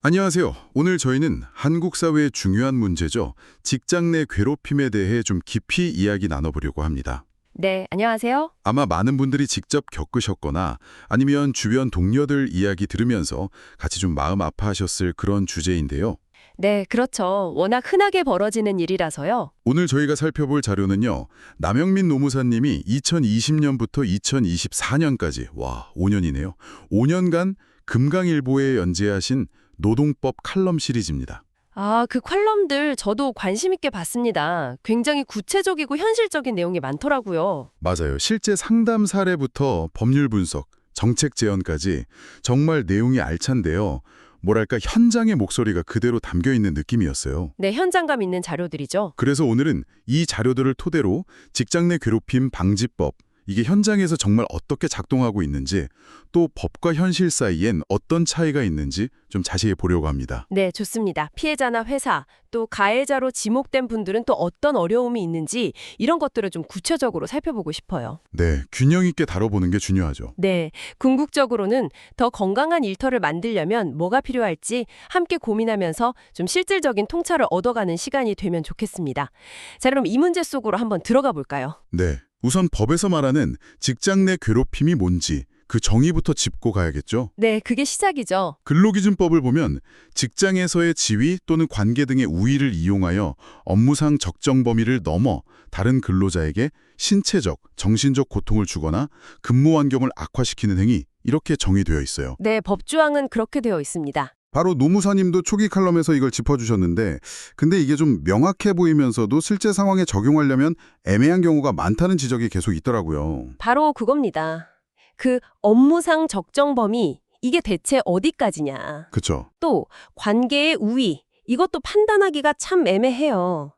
안녕하세요. 오늘 저희는 한국 사회의 중요한 문제죠. 직장 내 괴롭힘에 대해 좀 깊이 이야기 나눠보려고 합니다. 네, 안녕하세요. 아마 많은 분들이 직접 겪으셨거나 아니면 주변 동료들 이야기 들으면서 같이 좀 마음 아파하셨을 그런 주제인데요. 네, 그렇죠. 워낙 흔하게 벌어지는 일이라서요. 오늘 저희가 살펴볼 자료는요. 남영민 노무사님이 2020년부터 2024년까지, 와, 5년이네요. 5년간 금강일보에 연재하신 노동법 칼럼 시리즈입니다. 아, 그 컬럼들 저도 관심 있게 봤습니다. 굉장히 구체적이고 현실적인 내용이 많더라고요. 맞아요. 실제 상담 사례부터 법률 분석, 정책 제언까지 정말 내용이 알찬데요. 뭐랄까 현장의 목소리가 그대로 담겨 있는 느낌이었어요. 네, 현장감 있는 자료들이죠. 그래서 오늘은 이 자료들을 토대로 직장 내 괴롭힘 방지법, 이게 현장에서 정말 어떻게 작동하고 있는지, 또 법과 현실 사이엔 어떤 차이가 있는지 좀 자세히 보려고 합니다. 네, 좋습니다. 피해자나 회사, 또 가해자로 지목된 분들은 또 어떤 어려움이 있는지 이런 것들을 좀 구체적으로 살펴보고 싶어요. 네, 균형 있게 다뤄보는 게 중요하죠. 네, 궁극적으로는 더 건강한 일터를 만들려면 뭐가 필요할지 함께 고민하면서 좀 실질적인 통찰을 얻어가는 시간이 되면 좋겠습니다. 자, 그럼 이 문제 속으로 한번 들어가 볼까요? 네, 우선 법에서 말하는 직장 내 괴롭힘이 뭔지 그 정의부터 짚고 가야겠죠. 네, 그게 시작이죠. 근로기준법을 보면 직장에서의 지위 또는 관계 등의 우위를 이용하여 업무상 적정 범위를 넘어 다른 근로자에게 신체적, 정신적 고통을 주거나 근무 환경을 악화시키는 행위, 이렇게 정의되어 있어요. 네, 법조항은 그렇게 되어 있습니다. 바로 노무사님도 초기 칼럼에서 이걸 짚어주셨는데, 근데 이게 좀 명확해 보이면서도 실제 상황에 적용하려면 애매한 경우가 많다는 지적이 계속 있더라고요. 바로 그겁니다. 그 업무상 적정 범위, 이게 대체 어디까지냐. 그쵸? 또 관계의 우위, 이것도 판단하기가 참 애매해요.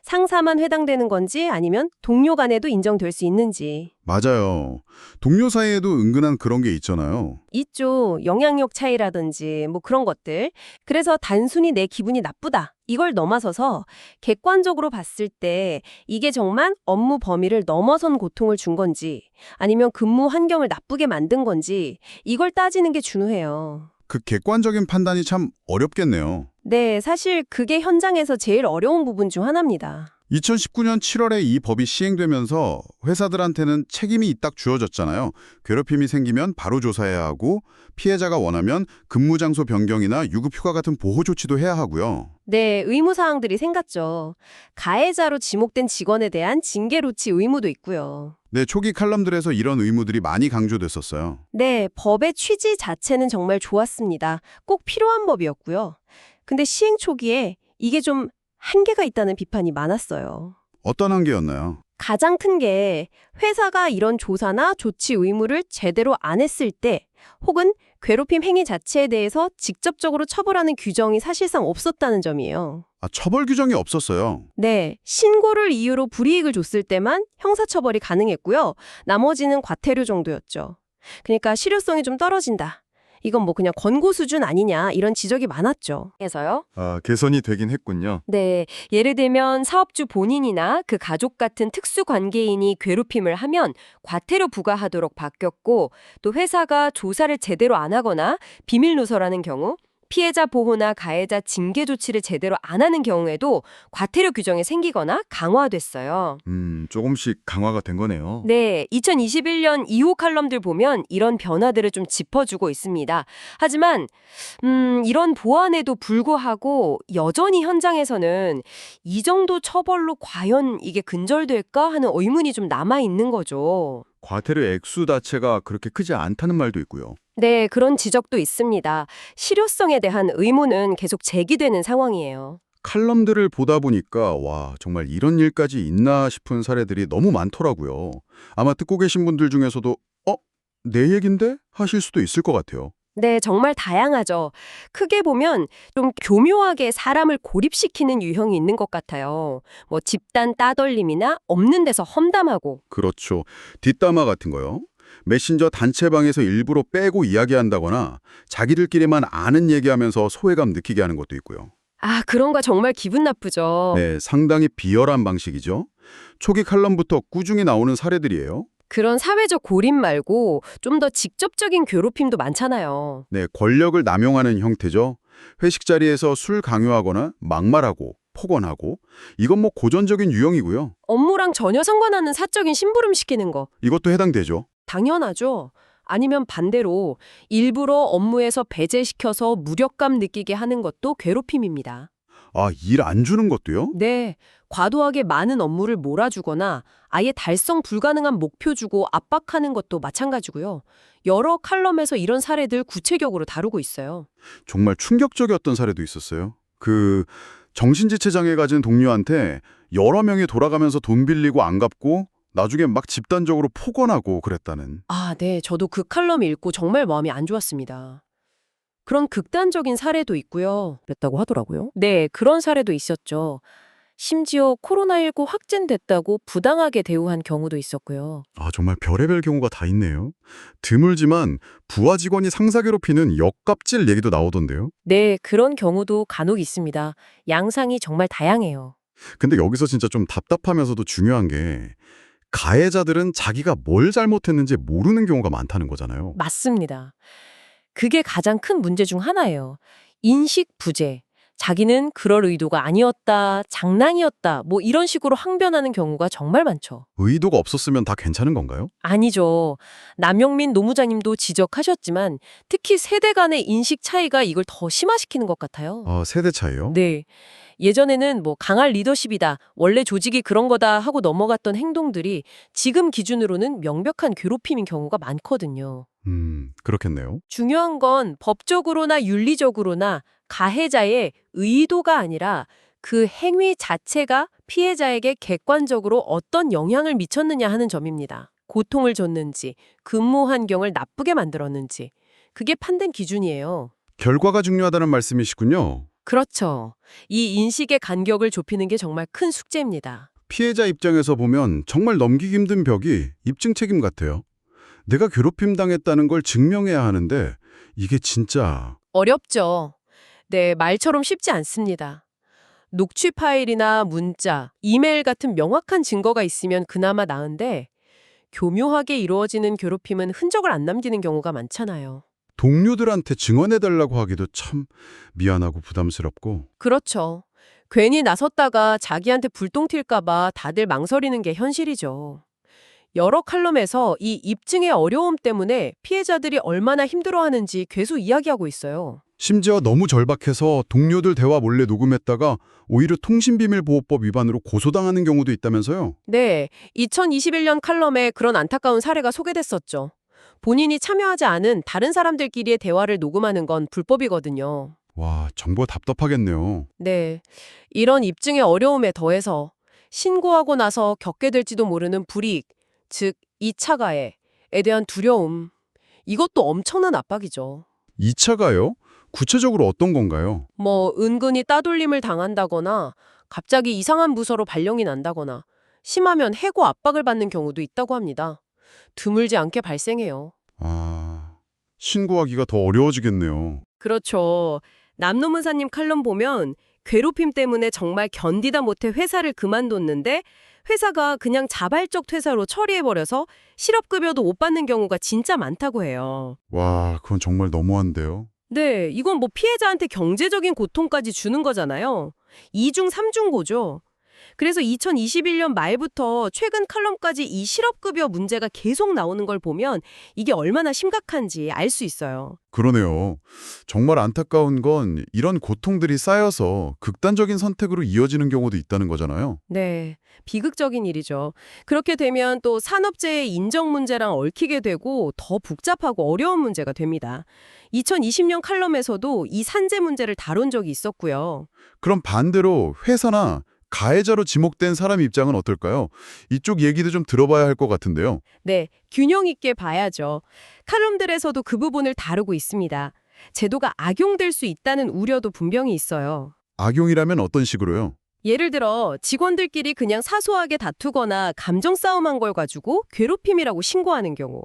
상사만 해당되는 건지 아니면 동료 간에도 인정될 수 있는지. 맞아요. 동료 사이에도 은근한 그런 게 있잖아요. 있죠. 영향력 차이라든지 뭐 그런 것들. 그래서 단순히 내 기분이 나쁘다. 이걸 넘어서서 객관적으로 봤을 때 이게 정말 업무 범위를 넘어선 고통을 준 건지 아니면 근무 환경을 나쁘게 만든 건지 이걸 따지는 게 중요해요. 그 객관적인 판단이 참 어렵겠네요. 네, 사실 그게 현장에서 제일 어려운 부분 중 하나입니다. 2019년 7월에 이 법이 시행되면서 회사들한테는 책임이 딱 주어졌잖아요. 괴롭힘이 생기면 바로 조사해야 하고 피해자가 원하면 근무 장소 변경이나 유급휴가 같은 보호 조치도 해야 하고요. 네, 의무사항들이 생겼죠. 가해자로 지목된 직원에 대한 징계 로치 의무도 있고요. 네, 초기 칼럼들에서 이런 의무들이 많이 강조됐었어요. 네, 법의 취지 자체는 정말 좋았습니다. 꼭 필요한 법이었고요. 근데 시행 초기에 이게 좀 한계가 있다는 비판이 많았어요. 어떤 한계였나요? 가장 큰 게 회사가 이런 조사나 조치 의무를 제대로 안 했을 때 혹은 괴롭힘 행위 자체에 대해서 직접적으로 처벌하는 규정이 사실상 없었다는 점이에요. 처벌 규정이 없었어요. 네, 신고를 이유로 불이익을 줬을 때만 형사처벌이 가능했고요. 나머지는 과태료 정도였죠. 그러니까 실효성이 좀 떨어진다. 이건 뭐 그냥 권고 수준 아니냐 이런 지적이 많았죠. 그래서요? 개선이 되긴 했군요. 네, 예를 들면 사업주 본인이나 그 가족 같은 특수관계인이 괴롭힘을 하면 과태료 부과하도록 바뀌었고 또 회사가 조사를 제대로 안 하거나 비밀 누설하는 경우 피해자 보호나 가해자 징계 조치를 제대로 안 하는 경우에도 과태료 규정이 생기거나 강화됐어요. 조금씩 강화가 된 거네요. 네, 2021년 2호 칼럼들 보면 이런 변화들을 좀 짚어주고 있습니다. 하지만 이런 보완에도 불구하고 여전히 현장에서는 이 정도 처벌로 과연 이게 근절될까 하는 의문이 좀 남아있는 거죠. 과태료 액수 자체가 그렇게 크지 않다는 말도 있고요. 네, 그런 지적도 있습니다. 실효성에 대한 의문은 계속 제기되는 상황이에요. 칼럼들을 보다 보니까 와, 정말 이런 일까지 있나 싶은 사례들이 너무 많더라고요. 아마 듣고 계신 분들 중에서도 내 얘긴데? 하실 수도 있을 것 같아요. 네, 정말 다양하죠. 크게 보면 좀 교묘하게 사람을 고립시키는 유형이 있는 것 같아요. 뭐 집단 따돌림이나 없는 데서 험담하고. 그렇죠. 뒷담화 같은 거요. 메신저 단체방에서 일부러 빼고 이야기한다거나 자기들끼리만 아는 얘기하면서 소외감 느끼게 하는 것도 있고요. 아, 그런 거 정말 기분 나쁘죠. 네, 상당히 비열한 방식이죠. 초기 칼럼부터 꾸준히 나오는 사례들이에요. 그런 사회적 고립 말고 좀 더 직접적인 괴롭힘도 많잖아요. 네, 권력을 남용하는 형태죠. 회식 자리에서 술 강요하거나 막말하고 폭언하고 이건 뭐 고전적인 유형이고요. 업무랑 전혀 상관없는 사적인 심부름 시키는 거. 이것도 해당되죠. 당연하죠. 아니면 반대로 일부러 업무에서 배제시켜서 무력감 느끼게 하는 것도 괴롭힘입니다. 아, 일 안 주는 것도요? 네, 과도하게 많은 업무를 몰아주거나 아예 달성 불가능한 목표 주고 압박하는 것도 마찬가지고요. 여러 칼럼에서 이런 사례들 구체적으로 다루고 있어요. 정말 충격적이었던 사례도 있었어요. 정신지체 장애 가진 동료한테 여러 명이 돌아가면서 돈 빌리고 안 갚고 나중에 막 집단적으로 폭언하고 그랬다는. 아, 네, 저도 그 칼럼 읽고 정말 마음이 안 좋았습니다. 그런 극단적인 사례도 있고요. 그랬다고 하더라고요. 네, 그런 사례도 있었죠. 심지어 코로나19 확진됐다고 부당하게 대우한 경우도 있었고요. 아, 정말 별의별 경우가 다 있네요. 드물지만 부하 직원이 상사 괴롭히는 역갑질 얘기도 나오던데요. 네, 그런 경우도 간혹 있습니다. 양상이 정말 다양해요. 근데 여기서 진짜 좀 답답하면서도 중요한 게 가해자들은 자기가 뭘 잘못했는지 모르는 경우가 많다는 거잖아요. 맞습니다. 그게 가장 큰 문제 중 하나예요. 인식 부재. 자기는 그럴 의도가 아니었다, 장난이었다, 뭐 이런 식으로 항변하는 경우가 정말 많죠. 의도가 없었으면 다 괜찮은 건가요? 아니죠. 남영민 노무자님도 지적하셨지만 특히 세대 간의 인식 차이가 이걸 더 심화시키는 것 같아요. 아, 세대 차이요? 네. 예전에는 뭐 강할 리더십이다, 원래 조직이 그런 거다 하고 넘어갔던 행동들이 지금 기준으로는 명백한 괴롭힘인 경우가 많거든요. 그렇겠네요. 중요한 건 법적으로나 윤리적으로나 가해자의 의도가 아니라 그 행위 자체가 피해자에게 객관적으로 어떤 영향을 미쳤느냐 하는 점입니다. 고통을 줬는지, 근무 환경을 나쁘게 만들었는지. 그게 판단 기준이에요. 결과가 중요하다는 말씀이시군요. 그렇죠. 이 인식의 간격을 좁히는 게 정말 큰 숙제입니다. 피해자 입장에서 보면 정말 넘기기 힘든 벽이 입증 책임 같아요. 내가 괴롭힘 당했다는 걸 증명해야 하는데 이게 진짜 어렵죠. 네, 말처럼 쉽지 않습니다. 녹취 파일이나 문자, 이메일 같은 명확한 증거가 있으면 그나마 나은데 교묘하게 이루어지는 괴롭힘은 흔적을 안 남기는 경우가 많잖아요. 동료들한테 증언해달라고 하기도 참 미안하고 부담스럽고. 그렇죠. 괜히 나섰다가 자기한테 불똥 튈까 봐 다들 망설이는 게 현실이죠. 여러 칼럼에서 이 입증의 어려움 때문에 피해자들이 얼마나 힘들어하는지 계속 이야기하고 있어요. 심지어 너무 절박해서 동료들 대화 몰래 녹음했다가 오히려 통신비밀보호법 위반으로 고소당하는 경우도 있다면서요? 네, 2021년 칼럼에 그런 안타까운 사례가 소개됐었죠. 본인이 참여하지 않은 다른 사람들끼리의 대화를 녹음하는 건 불법이거든요. 와, 정보가 답답하겠네요. 네, 이런 입증의 어려움에 더해서 신고하고 나서 겪게 될지도 모르는 불이익, 즉 2차 가해에 대한 두려움, 이것도 엄청난 압박이죠. 2차 가요? 구체적으로 어떤 건가요? 뭐 은근히 따돌림을 당한다거나 갑자기 이상한 부서로 발령이 난다거나 심하면 해고 압박을 받는 경우도 있다고 합니다. 드물지 않게 발생해요. 아, 신고하기가 더 어려워지겠네요. 그렇죠. 남노문사님 칼럼 보면 괴롭힘 때문에 정말 견디다 못해 회사를 그만뒀는데 회사가 그냥 자발적 퇴사로 처리해버려서 실업급여도 못 받는 경우가 진짜 많다고 해요. 와, 그건 정말 너무한데요. 네, 이건 뭐 피해자한테 경제적인 고통까지 주는 거잖아요. 2중 3중고죠. 그래서 2021년 말부터 최근 칼럼까지 이 실업급여 문제가 계속 나오는 걸 보면 이게 얼마나 심각한지 알 수 있어요. 그러네요. 정말 안타까운 건 이런 고통들이 쌓여서 극단적인 선택으로 이어지는 경우도 있다는 거잖아요. 네, 비극적인 일이죠. 그렇게 되면 또 산업재해 인정 문제랑 얽히게 되고 더 복잡하고 어려운 문제가 됩니다. 2020년 칼럼에서도 이 산재 문제를 다룬 적이 있었고요. 그럼 반대로 회사나 가해자로 지목된 사람 입장은 어떨까요? 이쪽 얘기도 좀 들어봐야 할 것 같은데요. 네, 균형 있게 봐야죠. 칼럼들에서도 그 부분을 다루고 있습니다. 제도가 악용될 수 있다는 우려도 분명히 있어요. 악용이라면 어떤 식으로요? 예를 들어 직원들끼리 그냥 사소하게 다투거나 감정 싸움한 걸 가지고 괴롭힘이라고 신고하는 경우.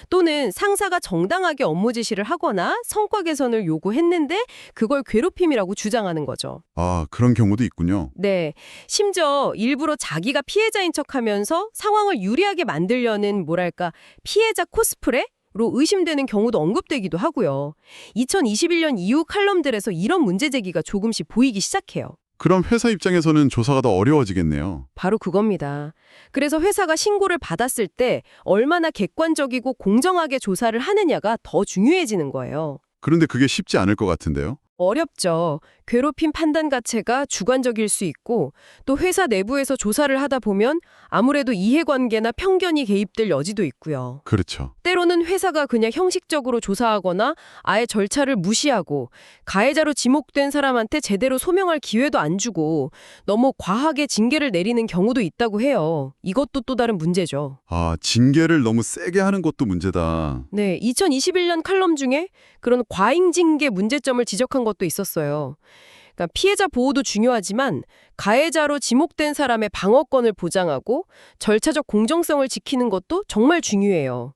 또는 상사가 정당하게 업무 지시를 하거나 성과 개선을 요구했는데 그걸 괴롭힘이라고 주장하는 거죠. 아, 그런 경우도 있군요. 네, 심지어 일부러 자기가 피해자인 척하면서 상황을 유리하게 만들려는 뭐랄까 피해자 코스프레? 의심되는 경우도 언급되기도 하고요. 2021년 이후 칼럼들에서 이런 문제 제기가 조금씩 보이기 시작해요. 그럼 회사 입장에서는 조사가 더 어려워지겠네요. 바로 그겁니다. 그래서 회사가 신고를 받았을 때 얼마나 객관적이고 공정하게 조사를 하느냐가 더 중요해지는 거예요. 그런데 그게 쉽지 않을 것 같은데요. 어렵죠. 괴롭힘 판단 가치가 주관적일 수 있고 또 회사 내부에서 조사를 하다 보면 아무래도 이해관계나 편견이 개입될 여지도 있고요. 그렇죠. 때로는 회사가 그냥 형식적으로 조사하거나 아예 절차를 무시하고 가해자로 지목된 사람한테 제대로 소명할 기회도 안 주고 너무 과하게 징계를 내리는 경우도 있다고 해요. 이것도 또 다른 문제죠. 아, 징계를 너무 세게 하는 것도 문제다. 네, 2021년 칼럼 중에 그런 과잉 징계 문제점을 지적한 것도 있었어요. 그러니까 피해자 보호도 중요하지만 가해자로 지목된 사람의 방어권을 보장하고 절차적 공정성을 지키는 것도 정말 중요해요.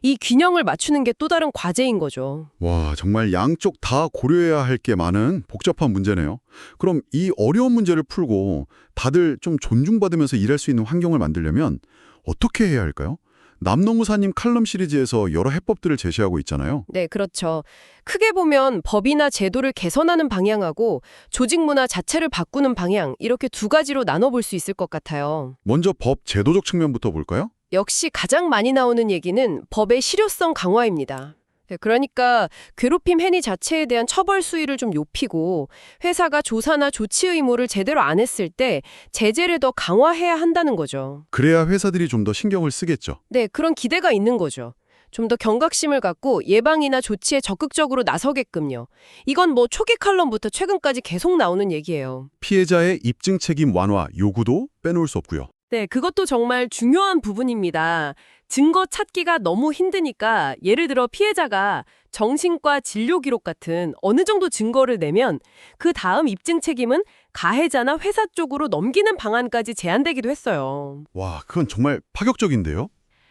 이 균형을 맞추는 게 또 다른 과제인 거죠. 와, 정말 양쪽 다 고려해야 할 게 많은 복잡한 문제네요. 그럼 이 어려운 문제를 풀고 다들 좀 존중받으면서 일할 수 있는 환경을 만들려면 어떻게 해야 할까요? 남노무사님 칼럼 시리즈에서 여러 해법들을 제시하고 있잖아요. 네, 그렇죠. 크게 보면 법이나 제도를 개선하는 방향하고 조직 문화 자체를 바꾸는 방향 이렇게 두 가지로 나눠볼 수 있을 것 같아요. 먼저 법 제도적 측면부터 볼까요? 역시 가장 많이 나오는 얘기는 법의 실효성 강화입니다. 네, 그러니까 괴롭힘 행위 자체에 대한 처벌 수위를 좀 높이고 회사가 조사나 조치 의무를 제대로 안 했을 때 제재를 더 강화해야 한다는 거죠. 그래야 회사들이 좀 더 신경을 쓰겠죠. 네, 그런 기대가 있는 거죠. 좀 더 경각심을 갖고 예방이나 조치에 적극적으로 나서게끔요. 이건 뭐 초기 칼럼부터 최근까지 계속 나오는 얘기예요. 피해자의 입증 책임 완화 요구도 빼놓을 수 없고요. 네, 그것도 정말 중요한 부분입니다. 증거 찾기가 너무 힘드니까 예를 들어 피해자가 정신과 진료 기록 같은 어느 정도 증거를 내면 그 다음 입증 책임은 가해자나 회사 쪽으로 넘기는 방안까지 제안되기도 했어요. 와, 그건 정말 파격적인데요?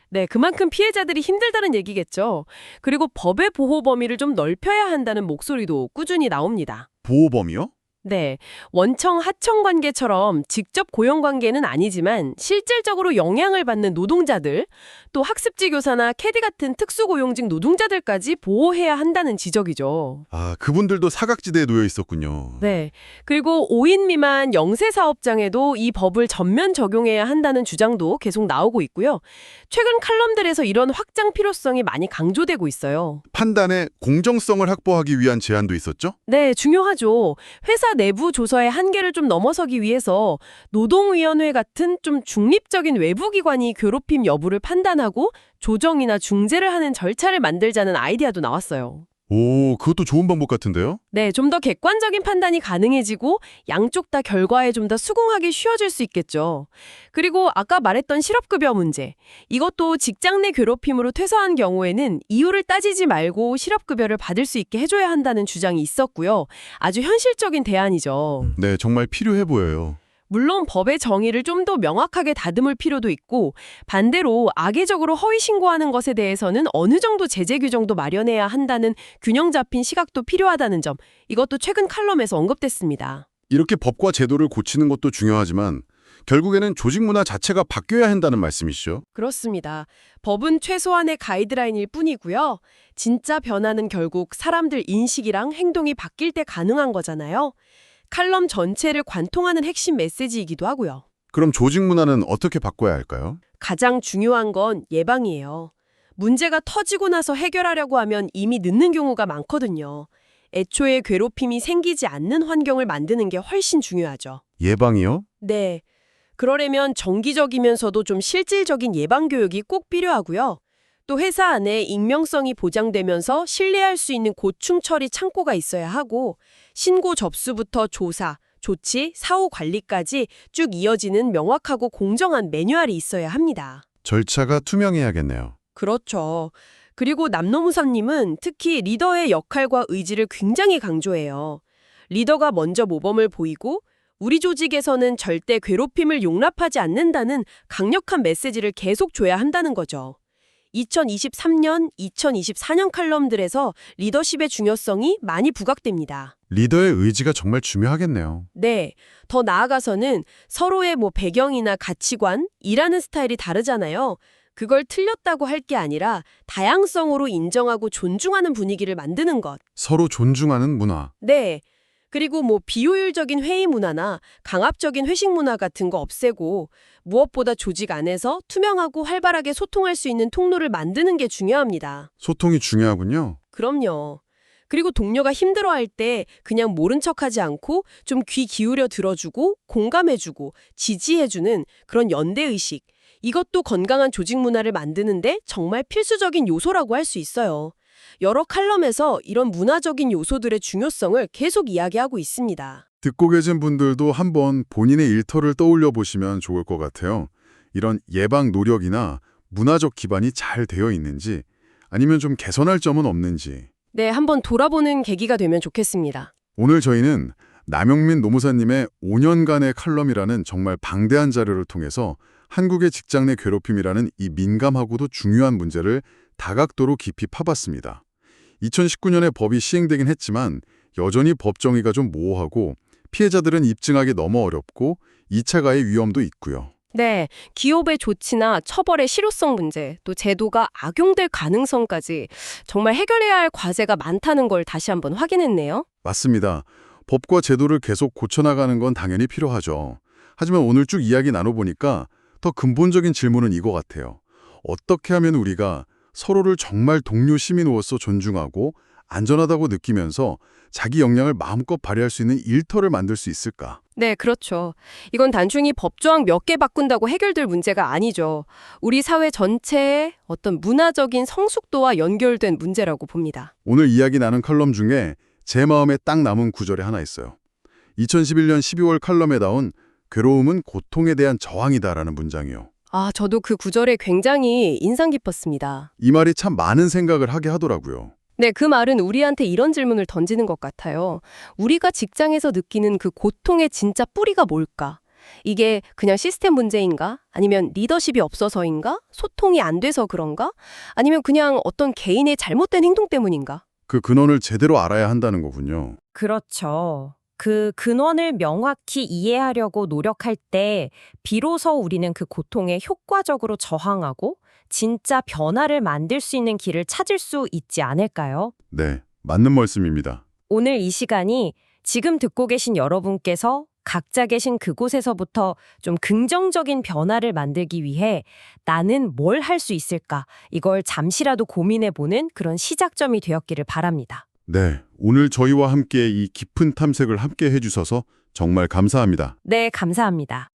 네, 그만큼 피해자들이 힘들다는 얘기겠죠. 그리고 법의 보호 범위를 좀 넓혀야 한다는 목소리도 꾸준히 나옵니다. 보호범위요? 네, 원청 하청 관계처럼 직접 고용 관계는 아니지만 실질적으로 영향을 받는 노동자들, 또 학습지 교사나 캐디 같은 특수고용직 노동자들까지 보호해야 한다는 지적이죠. 아, 그분들도 사각지대에 놓여 있었군요. 네, 그리고 5인 미만 영세 사업장에도 이 법을 전면 적용해야 한다는 주장도 계속 나오고 있고요. 최근 칼럼들에서 이런 확장 필요성이 많이 강조되고 있어요. 판단의 공정성을 확보하기 위한 제안도 있었죠? 네, 중요하죠. 회사 내부 조사의 한계를 좀 넘어서기 위해서 노동위원회 같은 좀 중립적인 외부 기관이 괴롭힘 여부를 판단하고 조정이나 중재를 하는 절차를 만들자는 아이디어도 나왔어요. 오, 그것도 좋은 방법 같은데요? 네, 좀 더 객관적인 판단이 가능해지고 양쪽 다 결과에 좀 더 수긍하기 쉬워질 수 있겠죠. 그리고 아까 말했던 실업급여 문제. 이것도 직장 내 괴롭힘으로 퇴사한 경우에는 이유를 따지지 말고 실업급여를 받을 수 있게 해줘야 한다는 주장이 있었고요. 아주 현실적인 대안이죠. 네, 정말 필요해 보여요. 물론 법의 정의를 좀 더 명확하게 다듬을 필요도 있고 반대로 악의적으로 허위 신고하는 것에 대해서는 어느 정도 제재 규정도 마련해야 한다는 균형 잡힌 시각도 필요하다는 점, 이것도 최근 칼럼에서 언급됐습니다. 이렇게 법과 제도를 고치는 것도 중요하지만 결국에는 조직 문화 자체가 바뀌어야 한다는 말씀이시죠? 그렇습니다. 법은 최소한의 가이드라인일 뿐이고요. 진짜 변화는 결국 사람들 인식이랑 행동이 바뀔 때 가능한 거잖아요. 칼럼 전체를 관통하는 핵심 메시지이기도 하고요. 그럼 조직 문화는 어떻게 바꿔야 할까요? 가장 중요한 건 예방이에요. 문제가 터지고 나서 해결하려고 하면 이미 늦는 경우가 많거든요. 애초에 괴롭힘이 생기지 않는 환경을 만드는 게 훨씬 중요하죠. 예방이요? 네. 그러려면 정기적이면서도 좀 실질적인 예방 교육이 꼭 필요하고요. 또 회사 안에 익명성이 보장되면서 신뢰할 수 있는 고충 처리 창구가 있어야 하고 신고 접수부터 조사, 조치, 사후 관리까지 쭉 이어지는 명확하고 공정한 매뉴얼이 있어야 합니다. 절차가 투명해야겠네요. 그렇죠. 그리고 남노무사님은 특히 리더의 역할과 의지를 굉장히 강조해요. 리더가 먼저 모범을 보이고 우리 조직에서는 절대 괴롭힘을 용납하지 않는다는 강력한 메시지를 계속 줘야 한다는 거죠. 2023년, 2024년 칼럼들에서 리더십의 중요성이 많이 부각됩니다. 리더의 의지가 정말 중요하겠네요. 네, 더 나아가서는 서로의 배경이나 가치관, 일하는 스타일이 다르잖아요. 그걸 틀렸다고 할 게 아니라 다양성으로 인정하고 존중하는 분위기를 만드는 것. 서로 존중하는 문화. 네. 그리고 비효율적인 회의 문화나 강압적인 회식 문화 같은 거 없애고 무엇보다 조직 안에서 투명하고 활발하게 소통할 수 있는 통로를 만드는 게 중요합니다. 소통이 중요하군요. 그럼요. 그리고 동료가 힘들어할 때 그냥 모른 척하지 않고 좀 귀 기울여 들어주고 공감해주고 지지해주는 그런 연대의식. 이것도 건강한 조직 문화를 만드는데 정말 필수적인 요소라고 할 수 있어요. 여러 칼럼에서 이런 문화적인 요소들의 중요성을 계속 이야기하고 있습니다. 듣고 계신 분들도 한번 본인의 일터를 떠올려 보시면 좋을 것 같아요. 이런 예방 노력이나 문화적 기반이 잘 되어 있는지 아니면 좀 개선할 점은 없는지. 네, 한번 돌아보는 계기가 되면 좋겠습니다. 오늘 저희는 남영민 노무사님의 5년간의 칼럼이라는 정말 방대한 자료를 통해서 한국의 직장 내 괴롭힘이라는 이 민감하고도 중요한 문제를 다각도로 깊이 파봤습니다. 2019년에 법이 시행되긴 했지만 여전히 법 정의가 좀 모호하고 피해자들은 입증하기 너무 어렵고 2차 가해 위험도 있고요. 네, 기업의 조치나 처벌의 실효성 문제, 또 제도가 악용될 가능성까지 정말 해결해야 할 과제가 많다는 걸 다시 한번 확인했네요. 맞습니다. 법과 제도를 계속 고쳐나가는 건 당연히 필요하죠. 하지만 오늘 쭉 이야기 나눠보니까 더 근본적인 질문은 이거 같아요. 어떻게 하면 우리가 서로를 정말 동료 시민으로서 존중하고 안전하다고 느끼면서 자기 역량을 마음껏 발휘할 수 있는 일터를 만들 수 있을까? 네, 그렇죠. 이건 단순히 법조항 몇 개 바꾼다고 해결될 문제가 아니죠. 우리 사회 전체의 어떤 문화적인 성숙도와 연결된 문제라고 봅니다. 오늘 이야기 나눈 칼럼 중에 제 마음에 딱 남은 구절이 하나 있어요. 2011년 12월 칼럼에 나온 괴로움은 고통에 대한 저항이다라는 문장이요. 아, 저도 그 구절에 굉장히 인상 깊었습니다. 이 말이 참 많은 생각을 하게 하더라고요. 네, 그 말은 우리한테 이런 질문을 던지는 것 같아요. 우리가 직장에서 느끼는 그 고통의 진짜 뿌리가 뭘까? 이게 그냥 시스템 문제인가? 아니면 리더십이 없어서인가? 소통이 안 돼서 그런가? 아니면 그냥 어떤 개인의 잘못된 행동 때문인가? 그 근원을 제대로 알아야 한다는 거군요. 그렇죠. 그 근원을 명확히 이해하려고 노력할 때 비로소 우리는 그 고통에 효과적으로 저항하고 진짜 변화를 만들 수 있는 길을 찾을 수 있지 않을까요? 네, 맞는 말씀입니다. 오늘 이 시간이 지금 듣고 계신 여러분께서 각자 계신 그곳에서부터 좀 긍정적인 변화를 만들기 위해 나는 뭘 할 수 있을까? 이걸 잠시라도 고민해보는 그런 시작점이 되었기를 바랍니다. 네, 오늘 저희와 함께 이 깊은 탐색을 함께 해주셔서 정말 감사합니다. 네, 감사합니다.